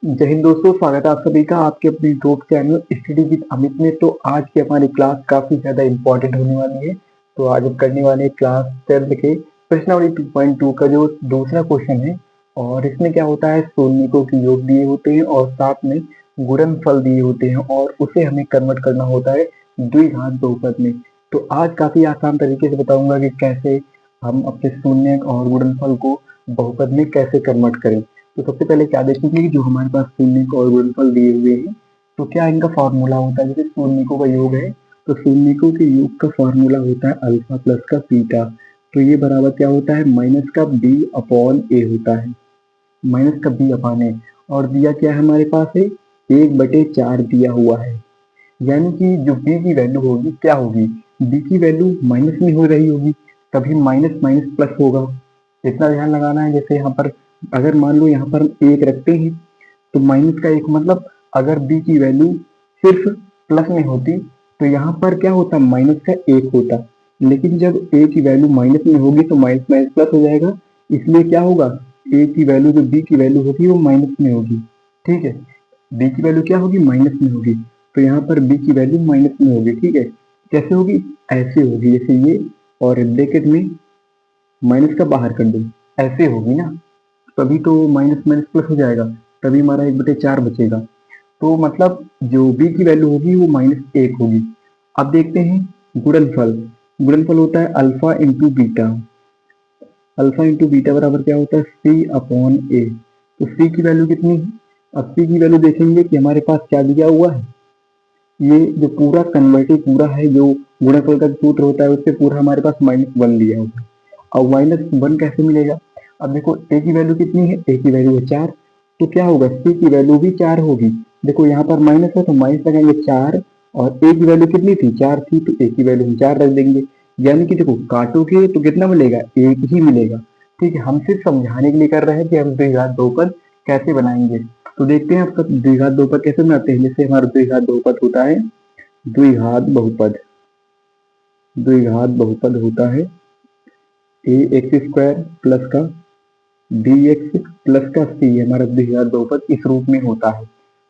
जय हिंद दोस्तों, स्वागत है आप सभी का आपके अपने YouTube channel study with Amit में। तो आज की हमारी क्लास काफी ज्यादा इंपॉर्टेंट होने वाली है। तो आज हम करने वाले हैं क्लास 12 के प्रश्नावली 2.2 का जो दूसरा क्वेश्चन है। और इसमें क्या होता है, शून्यकों के योग दिए होते हैं और साथ में गुणनफल दिए होते हैं और उसे हमें कन्वर्ट करना होता है द्विघात बहुपद में। तो आज काफी आसान तरीके से बताऊंगा कि कैसे हम अपने शून्य और गुणनफल को बहुपद में कैसे कन्वर्ट करें। तो सबसे पहले क्या देखेंगे कि जो हमारे पास शून्यक और गुणनफल दिए हुए हैं, तो क्या इनका फॉर्मूला होता है। जैसे शून्यकों का योग है, तो शून्यकों के योग का फॉर्मूला होता है अल्फा प्लस का बीटा। तो ये बराबर क्या होता है, माइनस का बी अपॉन ए होता है, माइनस का बी अपॉन ए। और दिया क्या है हमारे पास है, 1/4 दिया हुआ है। यानी कि जो बी की वैल्यू होगी क्या होगी, बी की वैल्यू माइनस में हो रही होगी, तभी माइनस माइनस प्लस होगा। इतना ध्यान लगाना है। जैसे यहाँ पर अगर मान लो यहाँ पर हम 1 रखते हैं, तो माइनस का 1 मतलब अगर बी की वैल्यू सिर्फ प्लस में होती तो यहाँ पर क्या होता, माइनस का 1 होता। लेकिन जब ए की वैल्यू माइनस में होगी तो माइनस माइनस प्लस हो जाएगा। इसलिए क्या होगा, ए की वैल्यू जो बी की वैल्यू होगी वो माइनस में होगी। ठीक है, बी की वैल्यू क्या होगी, माइनस में होगी। तो यहाँ पर बी की वैल्यू माइनस में होगी। ठीक है, कैसे होगी, ऐसे होगी जैसे ये, और ब्रैकेट में माइनस का बाहर कर दो, ऐसे होगी ना। तभी तो माइनस माइनस प्लस हो जाएगा, तभी हमारा 1/4 बचेगा। तो मतलब जो बी की वैल्यू होगी वो -1 होगी। अब देखते हैं गुणनफल। गुणनफल होता है alpha into beta. Alpha into beta बराबर क्या होता है, सी अपॉन ए। तो सी की वैल्यू कितनी है, अब सी की वैल्यू देखेंगे कि हमारे पास क्या दिया हुआ है। ये जो पूरा कन्वर्टिव पूरा है, जो गुणनफल का सूत्र होता है उससे पूरा हमारे पास -1 दिया हुआ है। अब -1 कैसे मिलेगा, अब देखो ए की वैल्यू कितनी है, ए की वैल्यू है 4। तो क्या होगा, सी की वैल्यू भी 4 होगी। देखो यहाँ पर माइनस है तो माइनस लगाएंगे 4, और ए की वैल्यू कितनी थी, 4 थी, तो ए की वैल्यू हम 4 रख देंगे। यानी कि देखो काटोगे तो कितना मिलेगा, 1 ही मिलेगा। ठीक है, हम सिर्फ समझाने के लिए कर रहे हैं कि हम द्विघात बहुपद कैसे बनाएंगे। तो देखते हैं आपका द्विघात बहुपद कैसे बनाते हैं। जैसे हमारा द्विघात बहुपद होता है, द्विघात बहुपद, द्विघात बहुपद होता है ए एक्स स्क्वायर प्लस का बी एक्स प्लस का सी, हमारा द्विघात बहुपद इस रूप में होता है।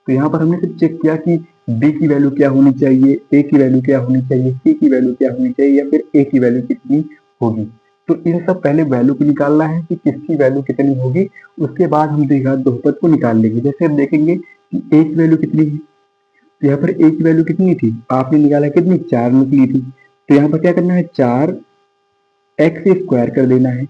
तो यहाँ पर हमने सिर्फ चेक किया कि बी की वैल्यू क्या होनी चाहिए, ए की वैल्यू क्या होनी चाहिए, सी की वैल्यू क्या होनी चाहिए, या फिर ए की वैल्यू कितनी होगी। तो इन सब पहले वैल्यू को निकालना है कि किसकी वैल्यू कितनी होगी, उसके बाद हम द्विघात बहुपद को निकाल लेंगे। जैसे हम देखेंगे कि ए की वैल्यू कितनी है, तो यहाँ पर ए की वैल्यू कितनी थी, आपने निकाला कितनी, 4 निकली थी। तो यहाँ पर क्या करना है, 4 एक्स स्क्वायर कर देना है।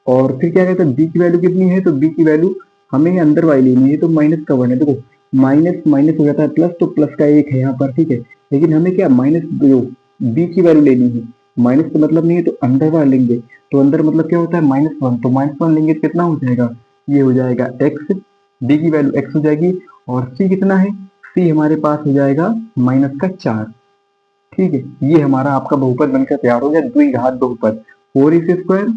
और फिर क्या कहते हैं, बी की वैल्यू कितनी है, तो बी की वैल्यू हमें अंदर वाली लेनी है, तो माइनस का वन है। देखो माइनस माइनस हो जाता है प्लस, तो प्लस का 1 है यहाँ पर। ठीक है, लेकिन हमें क्या माइनस जो बी की वैल्यू लेनी है, माइनस का मतलब नहीं है तो अंदर वाला लेंगे। तो अंदर मतलब क्या होता है, -1, तो -1 लेंगे तो कितना हो जाएगा, ये हो जाएगा एक्स, बी की वैल्यू एक्स हो जाएगी। और सी कितना है, सी हमारे पास हो जाएगा -4। ठीक है, ये हमारा आपका बहुपद बनकर तैयार हो गया, द्विघात बहुपद 4x²।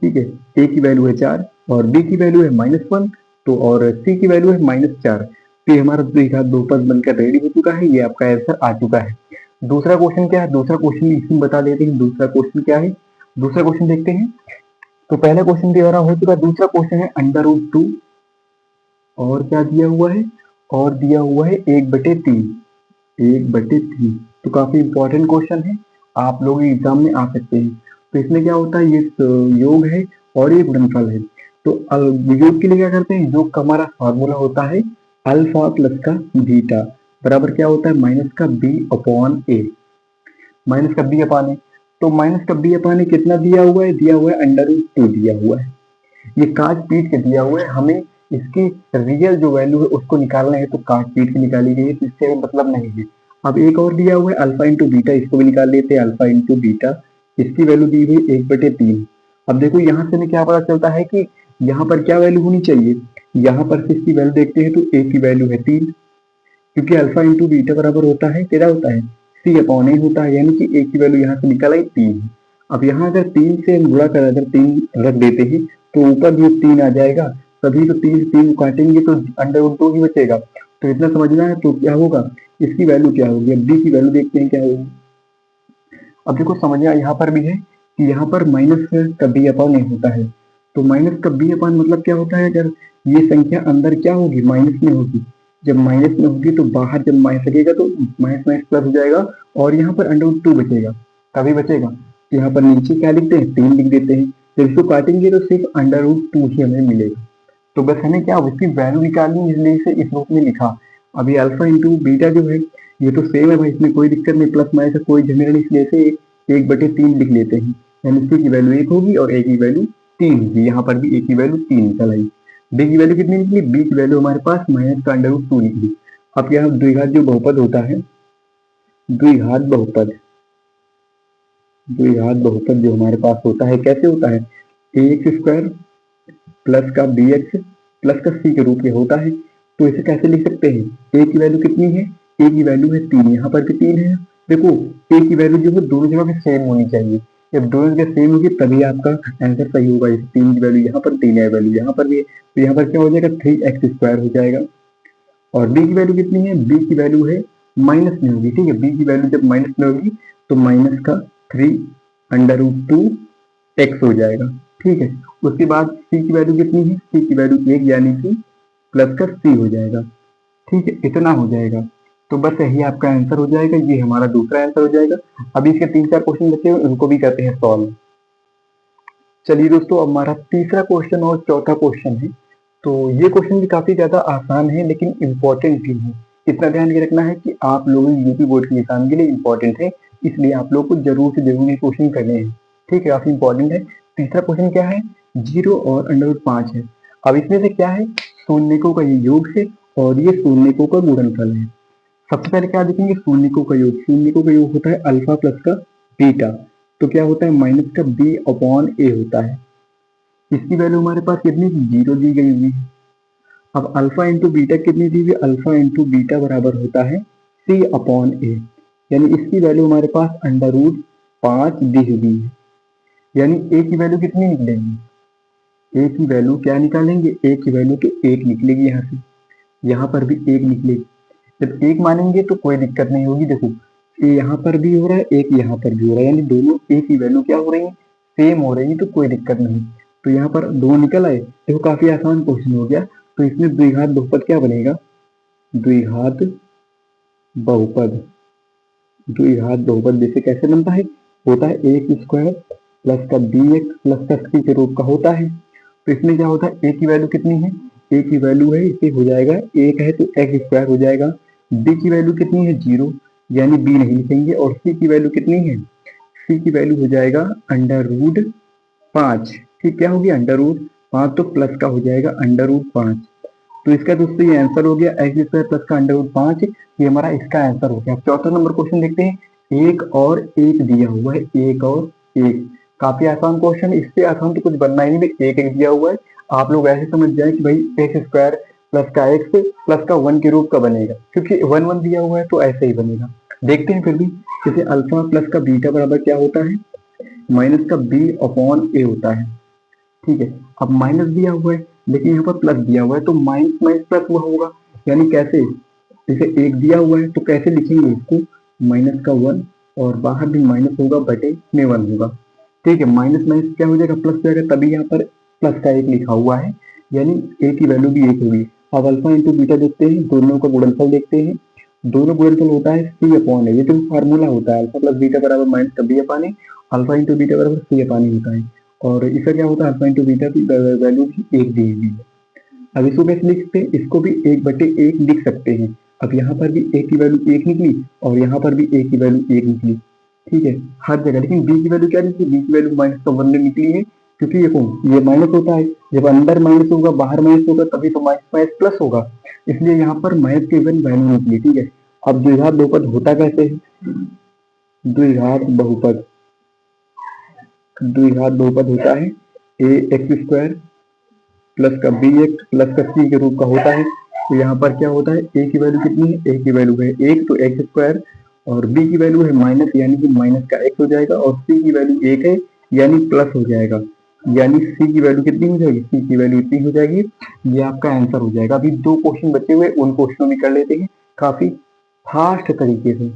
ठीक है, ए की वैल्यू है 4 और बी की वैल्यू है -1, तो और सी की वैल्यू है -4। तो ये हमारा द्विघात बहुपद बनकर रेडी हो चुका है, ये आपका आंसर आ चुका है। दूसरा क्वेश्चन क्या है, दूसरा क्वेश्चन इसमें बता देते हैं दूसरा क्वेश्चन क्या है। दूसरा क्वेश्चन देखते हैं। तो पहला क्वेश्चन द्वारा हो चुका, दूसरा क्वेश्चन है √2, और क्या दिया हुआ है, और दिया हुआ है 1/3, 1/3। तो काफी इंपॉर्टेंट क्वेश्चन है, आप लोग एग्जाम में आ सकते हैं। तो इसमें क्या होता है, ये योग है और ये गुणनफल है। तो योग के लिए क्या करते हैं, योग का हमारा फॉर्मूला होता है अल्फा प्लस का बीटा बराबर क्या होता है, माइनस का बी अपॉन ए, माइनस का बी अपॉन ए। तो माइनस का बी अपॉन ए कितना दिया हुआ है, दिया हुआ है √2 दिया हुआ है। ये काट पीट के दिया हुआ है, हमें इसकी रियल जो वैल्यू है उसको निकालना है, तो काट पीट के निकाली गई है, तो इससे मतलब नहीं है। अब एक और दिया हुआ है अल्फा इंटू बीटा, इसको भी निकाल लेते हैं, अल्फा इंटू बीटा, इसकी वैल्यू दी हुई 1/3। अब देखो यहाँ से हमें क्या पता चलता है कि यहाँ पर क्या वैल्यू होनी चाहिए, यहाँ पर से इसकी वैल्यू देखते हैं तो ए की वैल्यू है 3, क्योंकि अल्फा इंटू बीटा बराबर होता है, क्या होता है, सी अपॉन ए होता है। यानी कि ए की वैल्यू यहाँ से निकल आई 3। अब यहाँ अगर 3 से हम गुणा कर, अगर 3 रख देते हैं तो ऊपर भी 3 आ जाएगा, तभी तो 3 से 3 काटेंगे तो √2 ही बचेगा। तो इतना समझना है। तो क्या होगा, इसकी वैल्यू क्या होगी, अब डी की वैल्यू देखते हैं क्या होगी। अब देखो समझना यहाँ पर भी है कि यहाँ पर माइनस का बी अपॉन ए होता है, तो माइनस का बी अपान मतलब क्या होता है, अगर ये संख्या अंदर क्या होगी, माइनस में होगी, जब माइनस में होगी तो बाहर जब माइनस लगेगा तो माइनस माइनस प्लस हो जाएगा और यहाँ पर अंडर 2 बचेगा, तभी बचेगा। तो यहाँ पर नीचे क्या लिखते हैं, 3 लिख देते हैं। जब इसको काटेंगे तो सिर्फ अंडर 2 ही हमें मिलेगा। तो बस हमें क्या इसकी वैल्यू निकालनी, इसलिए इसे इस रूप में लिखा। अभी अल्फा इंटू बीटा जो है ये तो सेम है भाई, इसमें कोई दिक्कत नहीं, प्लस माइनस का कोई झंझट नहीं, इसलिए इसे 1/3 लिख लेते हैं। यानी सी की वैल्यू 1 होगी और ए की वैल्यू 3 होगी। यहाँ पर भी ए की वैल्यू 3 निकल आई। बी की वैल्यू कितनी निकली, बी की वैल्यू हमारे पास माइनस का अंडर 2 निकली। अब यहाँ द्विघात जो बहुपद होता है, द्विघात बहुपद, द्विघात बहुपद जो हमारे पास होता है कैसे होता है, ax² प्लस का bx प्लस का c के रूप में होता है। तो इसे कैसे लिख सकते हैं, a की वैल्यू कितनी है, a की वैल्यू है 3, यहाँ पर भी 3 है। देखो a की वैल्यू जो है दोनों जगह पे सेम होनी चाहिए, जब दोनों जगह सेम होगी तभी आपका आंसर सही होगा। 3 की वैल्यू यहाँ पर, 3 है वैल्यू यहाँ पर भी है, तो यहाँ पर क्या हो जाएगा, 3x² हो जाएगा। और b की वैल्यू कितनी है, b की वैल्यू है माइनस में होगी, ठीक है, b की वैल्यू जब माइनस में होगी तो माइनस का 3√2x हो जाएगा, ठीक है। उसके बाद c की वैल्यू कितनी है, c की वैल्यू 1 यानी कि प्लस का c हो जाएगा, ठीक है, इतना हो जाएगा। तो बस यही आपका आंसर हो जाएगा, ये हमारा दूसरा आंसर हो जाएगा। अभी इसके 3-4 क्वेश्चन बचे हुए उनको भी करते हैं सॉल्व। चलिए दोस्तों, अब हमारा तीसरा क्वेश्चन और चौथा क्वेश्चन है। तो ये क्वेश्चन भी काफी ज्यादा आसान है लेकिन इम्पोर्टेंट भी है। इतना ध्यान ये रखना है कि आप लोगों यूपी बोर्ड के एग्जाम के लिए इम्पोर्टेंट है, इसलिए आप लोग को जरूर से जरूर ये क्वेश्चन करने हैं, ठीक है, काफी इंपॉर्टेंट है। तीसरा क्वेश्चन क्या है, 0 और अंडर 5 है। अब इसमें से क्या है, शून्यकों का ये योग है और ये शून्यकों का गुणनफल है। सबसे पहले क्या देखेंगे, शून्यकों का योग, शून्यकों का योग होता है अल्फा प्लस का बीटा। तो क्या होता है, माइनस का b अपॉन ए होता है। इसकी वैल्यू हमारे पास कितनी, 0 दी गई हुई है। अब अल्फा इंटू बीटा कितनी दी हुई, अल्फा इंटू बीटा बराबर होता है c अपॉन ए, यानी इसकी वैल्यू हमारे पास अंडर 5 दी हुई है। यानी a की वैल्यू कितनी निकलेगी, a की वैल्यू क्या निकालेंगे, a की वैल्यू तो 1 निकलेगी, यहाँ से यहाँ पर भी 1 निकलेगी। जब 1 मानेंगे तो कोई दिक्कत नहीं होगी। देखो ये यहाँ पर भी हो रहा है, 1 यहाँ पर भी हो रहा है, यानी दोनों a की वैल्यू क्या हो रही है, सेम हो रही है, तो कोई दिक्कत नहीं। तो यहाँ पर 2 निकल आए। देखो काफी आसान क्वेश्चन हो गया। तो इसमें द्विघात बहुपद क्या बनेगा, द्विघात बहुपद, द्विघात बहुपद जैसे कैसे बनता है, होता है a² प्लस का bx प्लस का c के रूप का होता है। तो इसमें क्या होता है, a की वैल्यू कितनी है, a की वैल्यू है, इसे हो जाएगा 1 है तो x² हो जाएगा। b की वैल्यू कितनी है, 0, यानी b नहीं लिखेंगे। और c की वैल्यू कितनी है, c की वैल्यू हो जाएगा अंडर 5, ठीक, क्या होगी अंडर 5, तो प्लस का हो जाएगा अंडर 5। तो इसका दोस्तों ये आंसर हो गया, x² प्लस का अंडर 5, ये हमारा इसका आंसर हो गया। चौथा नंबर क्वेश्चन देखते हैं, 1 और 1 दिया हुआ है, 1 और 1, काफी आसान क्वेश्चन, इससे आसान तो कुछ बनना ही नहीं, 1 1 दिया हुआ है। आप लोग ऐसे समझ जाए कि भाई x² प्लस का x प्लस का 1 के रूप का बनेगा, क्योंकि 1 1 दिया हुआ है तो ऐसे ही बनेगा। देखते हैं फिर भी, जैसे अल्फा प्लस का बीटा बराबर क्या होता है, माइनस का b अपॉन ए होता है, ठीक है। अब माइनस दिया हुआ है लेकिन यहाँ पर प्लस दिया हुआ है, तो माइनस माइनस प्लस हुआ होगा, यानी कैसे, जैसे 1 दिया हुआ है तो कैसे लिखेंगे इसको, माइनस का 1 और बाहर भी माइनस होगा बटे में 1 होगा, ठीक है। माइनस माइनस क्या हो जाएगा, प्लस हो जाएगा, तभी यहाँ पर प्लस का 1 लिखा हुआ है, यानी a की वैल्यू भी 1 होगी। अब अल्फा इंटू बीटा देखते हैं, दोनों का गुणनफल देखते हैं। दोनों गुणनफल होता है c अपॉन ए, ये तो फार्मूला होता है, अल्फा प्लस बीटा बराबर माइनस का b अपॉन ए, अल्फा इंटू बीटा बराबर c अपॉन ए होता है। और इसका क्या होता है, अल्फा इंटू बीटा की वैल्यू भी 1 दी हुई है। अब इसको कैसे लिख सकते हैं, इसको भी 1/1 लिख सकते हैं। अब यहाँ पर भी a की वैल्यू 1 निकली और यहाँ पर भी a की वैल्यू 1 निकली, ठीक है, हर जगह। लेकिन b की वैल्यू क्या निकली, b की वैल्यू माइनस का 1 निकली है, क्योंकि ये माइनस होता है, जब अंदर माइनस होगा बाहर माइनस होगा तभी तो माइनस माइनस प्लस होगा, इसलिए यहाँ पर माइनस की वैल्यू निकली, ठीक है। अब द्विघात बहुपद होता कैसे है, द्विघात बहुपद, द्विघात बहुपद होता है ax² प्लस का bx प्लस का c के रूप का होता है। तो यहाँ पर क्या होता है, a की वैल्यू कितनी है, a की वैल्यू है 1 तो x² और b की वैल्यू है माइनस, यानी कि माइनस का x हो जाएगा, और c की वैल्यू 1 है यानी प्लस हो जाएगा, यानी c की वैल्यू कितनी हो जाएगी, c की वैल्यू इतनी हो जाएगी। ये आपका आंसर हो जाएगा। अभी 2 क्वेश्चन बचे हुए, उन क्वेश्चनों में कर लेते हैं काफी फास्ट तरीके से।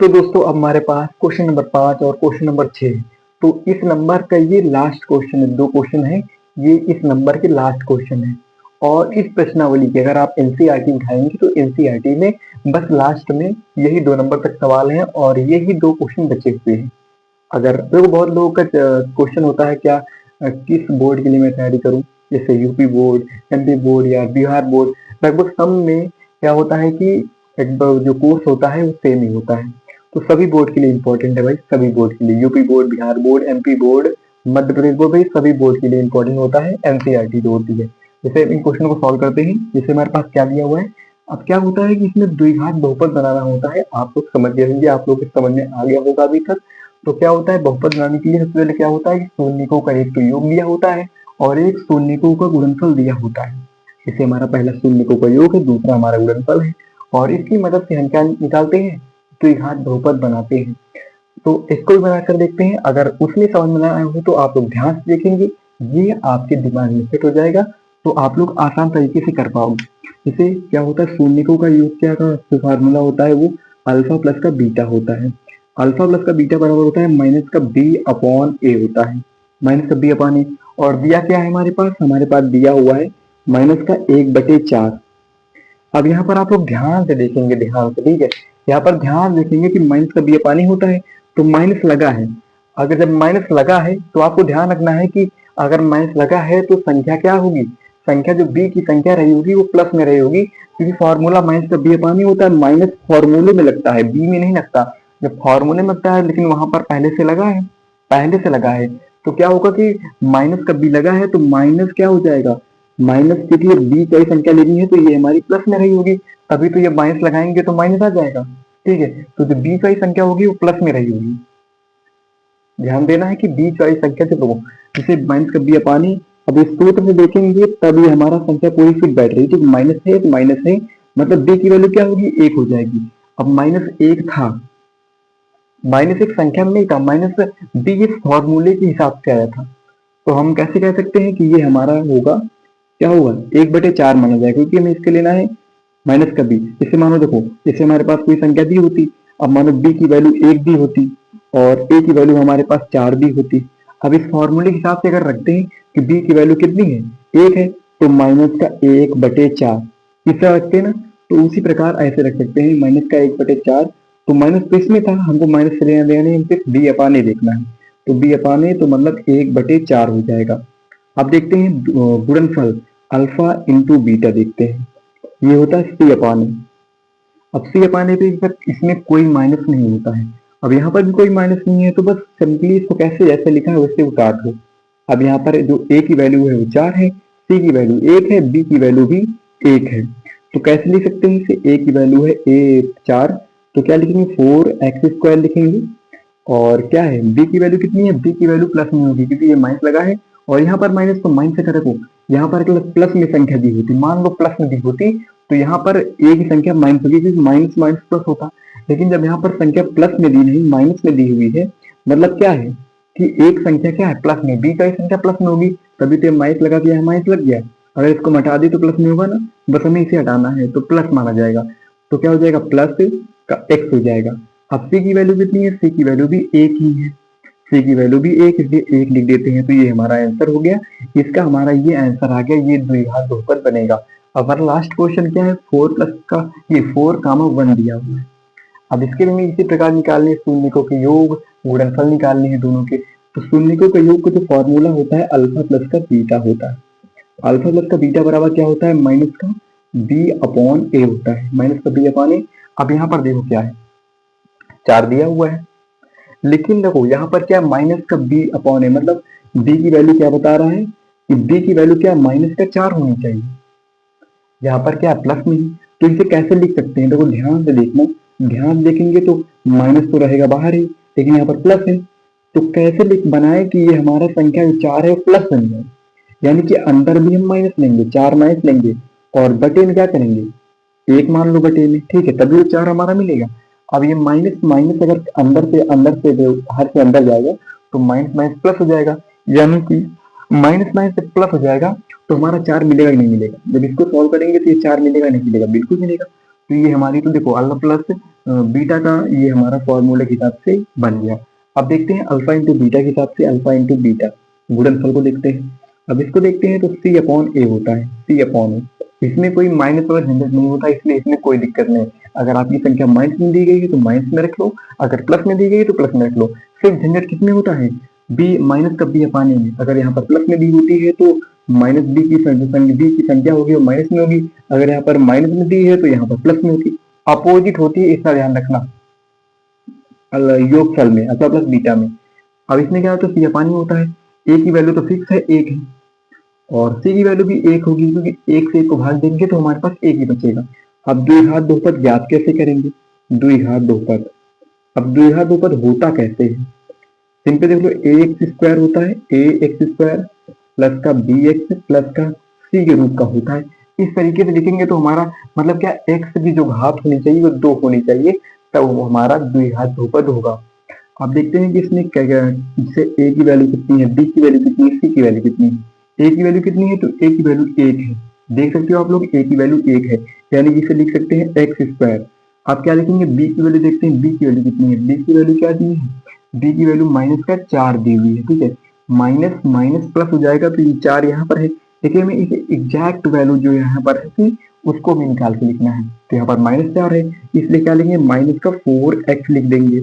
तो दोस्तों अब हमारे पास क्वेश्चन नंबर 5 और क्वेश्चन नंबर 6 है। तो इस नंबर का ये लास्ट क्वेश्चन है, 2 क्वेश्चन है, ये इस नंबर के लास्ट क्वेश्चन है। और इस प्रश्नावली के अगर आप एनसीईआरटी उठाएंगे तो एनसीईआरटी में बस लास्ट में यही 2 नंबर तक सवाल है और यही 2 क्वेश्चन बचे हुए हैं। अगर देखो बहुत लोगों का क्वेश्चन होता है क्या किस बोर्ड के लिए मैं तैयारी करूं, जैसे यूपी बोर्ड, एमपी बोर्ड या बिहार बोर्ड, लगभग सब में क्या होता है कि एक जो कोर्स होता है वो सेम ही होता है। तो सभी बोर्ड के लिए इंपॉर्टेंट है भाई, सभी बोर्ड के लिए, UP board, Bihar board, MP board, Madhya Pradesh board, भाई सभी बोर्ड के लिए इंपॉर्टेंट होता है एनसीईआरटी जो होती है। जैसे इन क्वेश्चन को सॉल्व करते हैं, जैसे हमारे पास क्या दिया हुआ है। अब क्या होता है कि इसमें द्विघात बहुपद बनाना होता है, आप लोग समझ गए होंगे, आप लोग को समझ में आ गया होगा अभी तक। तो क्या होता है बहुपद बनाने के लिए सबसे पहले क्या होता है कि शून्यकों का एक तो योग दिया होता है और एक शून्यकों का गुणनफल दिया होता है। जैसे हमारा पहला शून्यकों का योग है, दूसरा हमारा गुणनफल है और इसकी मदद से हम क्या निकालते हैं, द्विघात बहुपद बनाते हैं। तो इसको भी बनाकर देखते हैं, अगर उसमें समझ में ना आया हो तो आप लोग ध्यान से देखेंगे, ये आपके दिमाग में सेट हो जाएगा, तो आप लोग आसान तरीके से कर पाओगे। जैसे क्या होता है शून्यकों का योग क्या का जो फार्मूला होता है वो अल्फा प्लस का बीटा होता है। अल्फा प्लस का बीटा बराबर होता है माइनस का बी अपॉन ए होता है, माइनस का बी अपॉन ए। और दिया क्या है हमारे पास दिया हुआ है माइनस का 1/4। अब यहाँ पर आप लोग ध्यान से देखेंगे, ध्यान से, ठीक है, यहाँ पर ध्यान देखेंगे कि माइनस का बी पानी होता है तो माइनस लगा है। अगर जब माइनस लगा है तो आपको ध्यान रखना है कि अगर माइनस लगा है तो संख्या क्या होगी, संख्या जो बी की संख्या रही होगी वो प्लस में रही होगी, क्योंकि फॉर्मूला माइनस का बी पानी होता है, माइनस फॉर्मूले में लगता है, बी में नहीं लगता। जब फॉर्मूले में लगता है लेकिन वहां पर पहले से लगा है, पहले से लगा है, तो क्या होगा कि माइनस का बी लगा है तो माइनस क्या हो जाएगा, माइनस, क्योंकि बी कई संख्या लेनी है तो ये हमारी प्लस में रही होगी, तभी तो ये माइनस लगाएंगे तो माइनस आ जाएगा, ठीक है। तो जो बी कई संख्या होगी वो प्लस में रही होगी। ध्यान देना है कि बी चौड़ी संख्या से लोगों जैसे माइनस का बी अपानी, अब इस सूत्र में देखेंगे तब ये हमारा संख्या पूरी फिट बैठ रही है, ठीक, माइनस है तो माइनस है, मतलब बी की वैल्यू क्या होगी, 1 हो जाएगी। अब माइनस 1 था, माइनस एक संख्या में नहीं था, माइनस बी इस फॉर्मूले के हिसाब से आया था, तो हम कैसे कह सकते हैं कि ये हमारा होगा, क्या होगा, 1/4 माना जाएगा, क्योंकि हमें इसके लेना है माइनस का बी। इसे मानो देखो, जैसे हमारे पास कोई संख्या दी होती, अब मानो बी की वैल्यू 1 दी होती और ए की वैल्यू हमारे पास 4 दी होती। अब इस फॉर्मूले के हिसाब से अगर रखते हैं कि बी की वैल्यू कितनी है, 1 है, तो माइनस का 1/4 इस तरह रखते हैं ना, तो उसी प्रकार ऐसे रख सकते हैं माइनस का 1/4। तो माइनस तो इसमें था, हमको माइनस से लेना देना नहीं, सिर्फ बी अपान ए देखना है, तो बी अपान ए तो मतलब 1/4 हो जाएगा। अब देखते हैं गुणनफल अल्फा इंटू बीटा, देखते हैं, ये होता है सी अपान ए। अब सी अपान ए पे इसमें कोई माइनस नहीं होता है, अब यहाँ पर भी कोई माइनस नहीं है, तो बस सिंपली इसको कैसे जैसे लिखा है वैसे उतार दो। अब यहाँ पर जो ए की वैल्यू है वो 4 है, सी की वैल्यू 1 है, बी की वैल्यू भी 1 है, तो कैसे लिख सकते हैं इसे, ए की वैल्यू है 4, तो क्या लिखेंगे 4x² लिखेंगे। और क्या है बी की वैल्यू कितनी है, बी की वैल्यू प्लस में होगी क्योंकि ये माइनस लगा है, और यहाँ पर माइनस तो माइनस से रखो, यहाँ पर प्लस में संख्या दी होती, मान लो प्लस में दी होती तो यहाँ पर ए की संख्या माइनस होगी, क्योंकि माइनस माइनस प्लस होता। लेकिन जब यहाँ पर संख्या प्लस में दी नहीं, माइनस में दी हुई है, मतलब क्या है कि एक संख्या क्या है प्लस में, बी का संख्या प्लस में होगी, तभी तो माइनस लगा दिया, माइनस लग गया। अगर इसको हटा दी तो प्लस में होगा ना, बस हमें इसे हटाना है तो प्लस माना जाएगा, तो क्या हो जाएगा प्लस का एक्स हो जाएगा। अब सी की वैल्यू कितनी है, सी की वैल्यू भी 1 ही है, सी की वैल्यू भी 1, इसलिए 1 लिख देते हैं, तो ये हमारा आंसर हो गया, इसका हमारा ये आंसर आ गया, ये द्विघात बहुपद बनेगा। अब हमारा लास्ट क्वेश्चन क्या है, 4 प्लस का ये 4, 1 दिया हुआ है। अब इसके लिए इसी प्रकार निकालने शून्यकों के योग, गुणनफल निकालने हैं दोनों के। तो शून्यकों के योग का जो फॉर्मूला होता है अल्फा प्लस का बीटा होता है, अल्फा प्लस का बीटा बराबर क्या होता है, माइनस का बी अपॉन ए होता है, माइनस का बी अपॉन ए। अब यहाँ पर देखो क्या है, 4 दिया हुआ है, लेकिन देखो यहाँ पर क्या माइनस का बी अपॉन ए, मतलब बी की वैल्यू क्या बता रहा है कि बी की वैल्यू क्या माइनस का 4 होनी चाहिए, यहाँ पर क्या प्लस में, तो इसे कैसे लिख सकते हैं, देखो ध्यान से देखना, ध्यान देखेंगे तो माइनस तो रहेगा बाहर ही, लेकिन यहाँ पर प्लस है, तो कैसे लिख बनाए कि ये हमारा संख्या 4 है प्लस बन जाए, यानी कि अंदर भी हम माइनस लेंगे, 4 माइनस लेंगे और बटे में क्या करेंगे 1 मान लो बटे में, ठीक है, तभी 4 हमारा मिलेगा। अब ये माइनस माइनस अगर अंदर से हर से अंदर जाएगा तो माइनस माइनस प्लस हो जाएगा, यानी कि माइनस माइनस से प्लस हो जाएगा, तो हमारा 4 मिलेगा कि नहीं मिलेगा, जब इसको सॉल्व करेंगे तो ये 4 मिलेगा नहीं मिलेगा, बिल्कुल मिलेगा। तो ये हमारी तो देखो अल्फा प्लस बीटा का ये हमारा फॉर्मूले के हिसाब से बन गया। अब देखते हैं अल्फा इंटू बीटा के हिसाब से अल्फा इंटू बीटा गुणनफल को देखते हैं। अब इसको देखते हैं तो सी अपॉन ए होता है, सी अपॉन ए। इसमें कोई माइनस वाला झंझट नहीं होता, इसलिए इसमें कोई दिक्कत नहीं। अगर आपकी संख्या माइनस में दी गई है तो माइनस में रख लो, अगर प्लस में दी गई है तो प्लस में रख लो। सिर्फ झंझट किसमें होता है, बी माइनस का बी अपान ए में। अगर यहाँ पर प्लस में दी होती है तो माइनस बी की संख्या होगी वो माइनस में होगी, अगर यहाँ पर माइनस में दी है तो यहाँ पर प्लस में होगी। अपोजिट होती है, इसका ध्यान रखना योगफल में अथवा प्लस बीटा में। अब इसमें क्या होता है, सी अपान ए होता है। ए की वैल्यू तो फिक्स है, एक है, और सी की वैल्यू भी एक होगी, क्योंकि एक से एक को भाग देंगे तो हमारे पास एक ही बचेगा। अब द्विघात बहुपद ज्ञात कैसे करेंगे, द्विघात बहुपद। अब द्विघात बहुपद होता कैसे है, सिंपल देख लो, ए एक्स स्क्वायर होता है, ए एक्स स्क्वायर प्लस का बी एक्स प्लस का सी के रूप का होता है। इस तरीके से लिखेंगे तो हमारा मतलब क्या, एक्स की जो घात होनी चाहिए वो 2 होनी चाहिए, तब वो हमारा द्विघात बहुपद होगा। अब देखते हैं कि इसमें क्या क्या है, जैसे ए की वैल्यू कितनी है, बी की वैल्यू कितनी है, सी की वैल्यू कितनी है। ए की वैल्यू कितनी है तो ए की वैल्यू 1 है, देख सकते हो आप लोग, ए की वैल्यू 1 है, यानी कि इसे लिख सकते हैं एक्स स्क्वायर। आप क्या लिखेंगे, बी की वैल्यू देखते हैं, बी की वैल्यू कितनी है, बी की वैल्यू क्या दी है, बी की वैल्यू माइनस का 4 दी हुई है, ठीक है। माइनस माइनस प्लस हो जाएगा तो ये 4 यहाँ पर है, देखिए हमें इसे एग्जैक्ट वैल्यू जो यहाँ पर है कि उसको भी निकाल के लिखना है, तो यहाँ पर -4 है, इसलिए क्या लेंगे, माइनस का 4x लिख देंगे।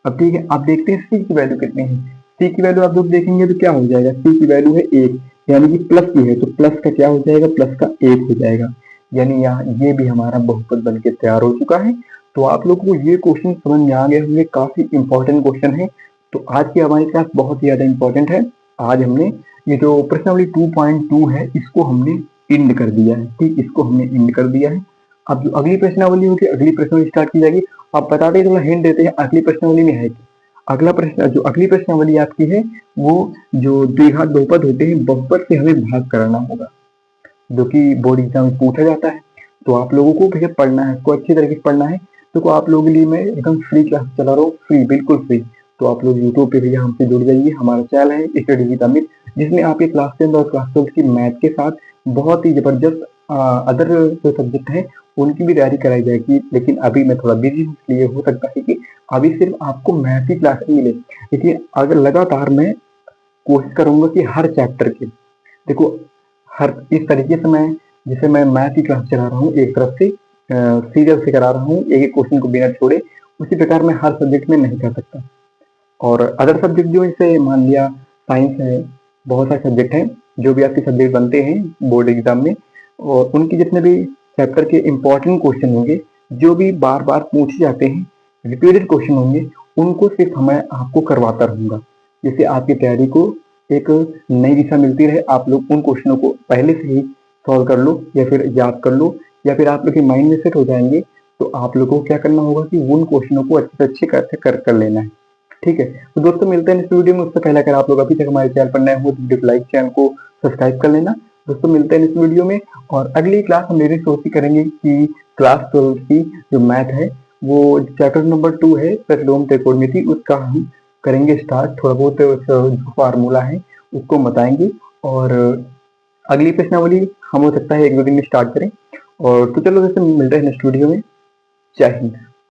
अब ठीक है, अब देखते हैं सी की वैल्यू कितनी है। सी की वैल्यू आप लोग देखेंगे तो क्या हो जाएगा, सी की वैल्यू है 1, यानी कि प्लस की है तो प्लस का क्या हो जाएगा, प्लस का 1 हो जाएगा, यानी यहाँ ये भी हमारा बहुपद बन के तैयार हो चुका है। तो आप लोगों को ये क्वेश्चन समझ में आ गए होंगे, काफी इंपॉर्टेंट क्वेश्चन है। तो आज की हमारी क्लास बहुत ही ज्यादा इंपॉर्टेंट है। आज हमने ये जो प्रश्नावली 2.2 है इसको हमने इंड कर दिया है, ठीक, इसको हमने इंड कर दिया है। अब जो अगली प्रश्नावली होगी, अगली प्रश्नावली स्टार्ट की जाएगी। आप बताते थोड़ा हिंट देते हैं अगली प्रश्नावली में है। अगला प्रश्न, जो अगली प्रश्नावली आपकी है वो जो द्विघात बहुपद होते हैं, बहुपद से हमें भाग कराना होगा, जो कि बोर्ड एग्जाम में पूछा जाता है। तो आप लोगों को भैया पढ़ना है, इसको अच्छी तरीके से पढ़ना है। तो आपलोगों के लिए मैं एकदम फ्री क्लास चला रहा हूँ, फ्री, बिल्कुल फ्री। तो आप लोग यूट्यूब पे भैया हमसे जुड़ जाइए, हमारा चैनल है स्टडी विद अमित, जिसमें आपके क्लास 10 और क्लास 12 की मैथ के साथ बहुत ही जबरदस्त अदर जो सब्जेक्ट है उनकी भी तैयारी कराई जाएगी। लेकिन अभी मैं थोड़ा बिजी हूँ, इसलिए हो सकता है कि अभी सिर्फ आपको मैथ की क्लास ही मिले, लेकिन अगर लगातार मैं कोशिश करूंगा कि हर चैप्टर के, देखो हर इस तरीके से मैं, जैसे मैं मैथ की क्लास चला रहा हूँ एक तरफ से सीरियल से करा रहा हूँ, एक एक क्वेश्चन को बिना छोड़े, उसी प्रकार मैं हर सब्जेक्ट में नहीं कर सकता। और अदर सब्जेक्ट जो जैसे मान लिया साइंस है, बहुत सारे सब्जेक्ट हैं जो भी आपके सब्जेक्ट बनते हैं बोर्ड एग्जाम में, और उनके जितने भी चैप्टर के इंपॉर्टेंट क्वेश्चन होंगे, जो भी बार बार पूछे जाते हैं, रिपीटेड क्वेश्चन होंगे, उनको सिर्फ मैं आपको करवाता रहूंगा, जिससे आपकी तैयारी को एक नई दिशा मिलती रहे। आप लोग उन क्वेश्चनों को पहले से ही सॉल्व कर लो या फिर याद कर लो, या फिर आप लोग के माइंड में सेट हो जाएंगे। तो आप लोगों को क्या करना होगा कि उन क्वेश्चनों को अच्छे से अच्छे कर लेना है, ठीक है। तो दोस्तों मिलते हैं इस वीडियो में, उससे पहले अगर आप लोग अभी तक हमारे चैनल पर नए हो तो वीडियो को लाइक, चैनल को सब्सक्राइब कर लेना। दोस्तों मिलते हैं इस वीडियो में, और अगली क्लास हम मेरी सोच करेंगे कि क्लास 12 की जो मैथ है वो चैप्टर नंबर 2 है प्रतिलोम त्रिकोणमिति, उसका हम करेंगे स्टार्ट। थोड़ा बहुत जो फार्मूला है उसको बताएंगे, और अगली प्रश्नावली हम हो सकता है 1-2 दिन में स्टार्ट करें। और तो चलो दोस्तों मिलते हैं नेक्स्ट वीडियो में। जय हिंद।